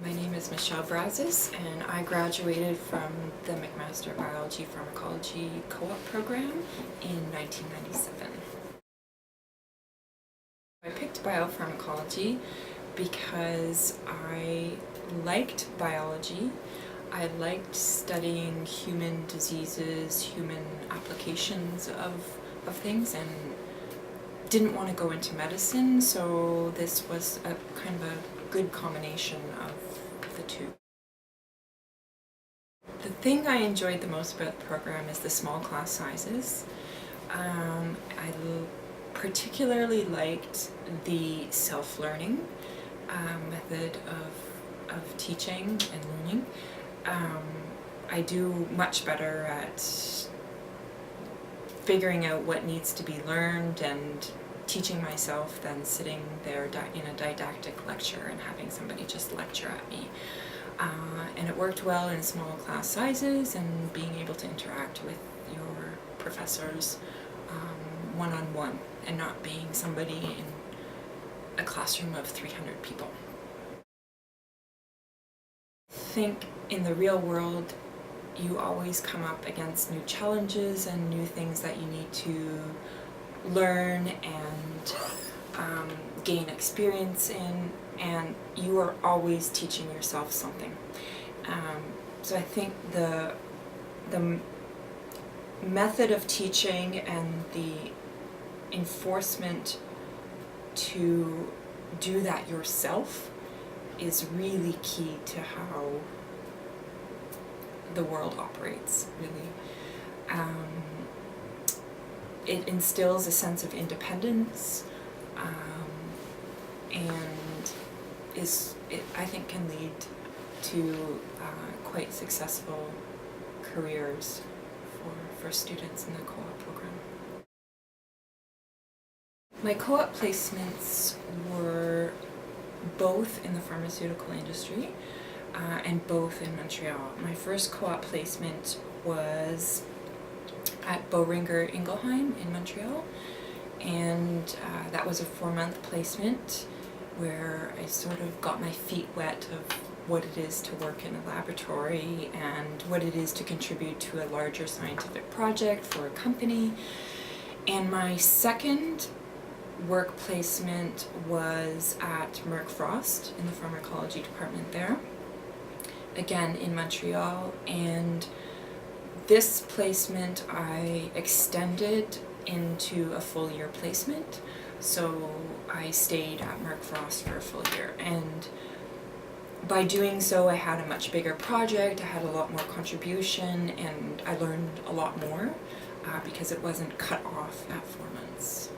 My name is Michelle Brazas, and I graduated from the McMaster Biology-Pharmacology co-op program in 1997. I picked biopharmacology because I liked biology. I liked studying human diseases, human applications of things, and didn't want to go into medicine, so this was a kind of a good combination of the two. The thing I enjoyed the most about the program is the small class sizes. I particularly liked the self-learning method of teaching and learning. I do much better at figuring out what needs to be learned and teaching myself than sitting there in a didactic lecture and having somebody just lecture at me. And it worked well in small class sizes and being able to interact with your professors one-on-one and not being somebody in a classroom of 300 people. I think in the real world you always come up against new challenges and new things that you need to learn and gain experience in, and you are always teaching yourself something. So I think the method of teaching and the enforcement to do that yourself is really key to how the world operates, really. It instills a sense of independence, and I think can lead to quite successful careers for students in the co-op program. My co-op placements were both in the pharmaceutical industry and both in Montreal. My first co-op placement was at Boehringer Ingelheim in Montreal, and that was a 4-month placement where I sort of got my feet wet of what it is to work in a laboratory and what it is to contribute to a larger scientific project for a company. And my second work placement was at Merck Frost in the pharmacology department there, again in Montreal, and this placement I extended into a full year placement, so I stayed at Merck Frost for a full year, and by doing so I had a much bigger project, I had a lot more contribution, and I learned a lot more because it wasn't cut off at 4 months.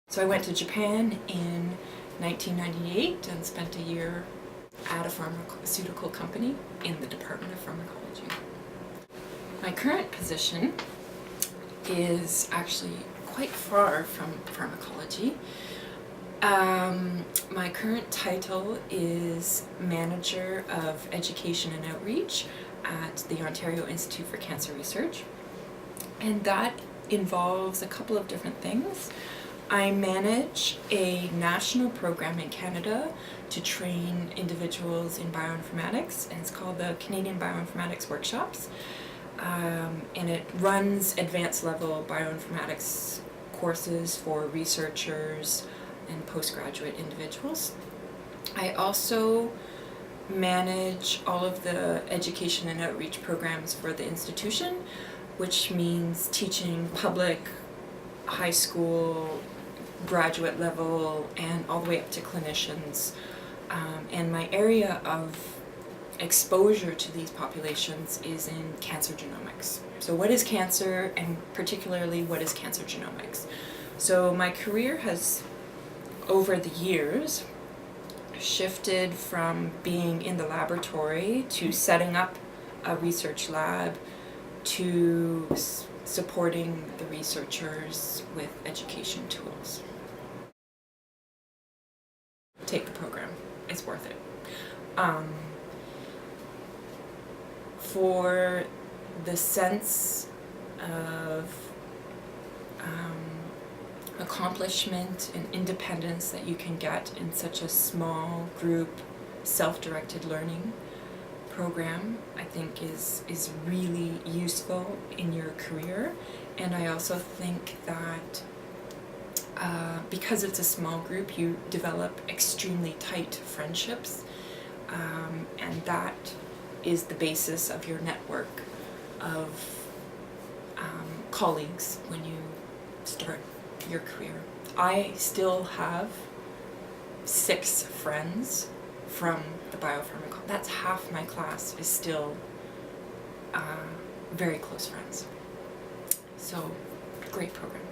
So I went to Japan in 1998 and spent a year at a pharmaceutical company in the Department of Pharmacology. My current position is actually quite far from pharmacology. My current title is Manager of Education and Outreach at the Ontario Institute for Cancer Research, and that involves a couple of different things. I manage a national program in Canada to train individuals in bioinformatics, and it's called the Canadian Bioinformatics Workshops, and it runs advanced level bioinformatics courses for researchers and postgraduate individuals. I also manage all of the education and outreach programs for the institution, which means teaching public, high school, graduate level, and all the way up to clinicians. And my area of exposure to these populations is in cancer genomics. So what is cancer, and particularly what is cancer genomics? So my career has, over the years, shifted from being in the laboratory to setting up a research lab to supporting the researchers with education tools. Take the program, it's worth it. For the sense of accomplishment and independence that you can get in such a small group self-directed learning program, I think is really useful in your career. And I also think that because it's a small group, you develop extremely tight friendships, and that is the basis of your network of colleagues when you start your career. I still have 6 friends from the biopharmacology. That's half my class is still very close friends. So, great program.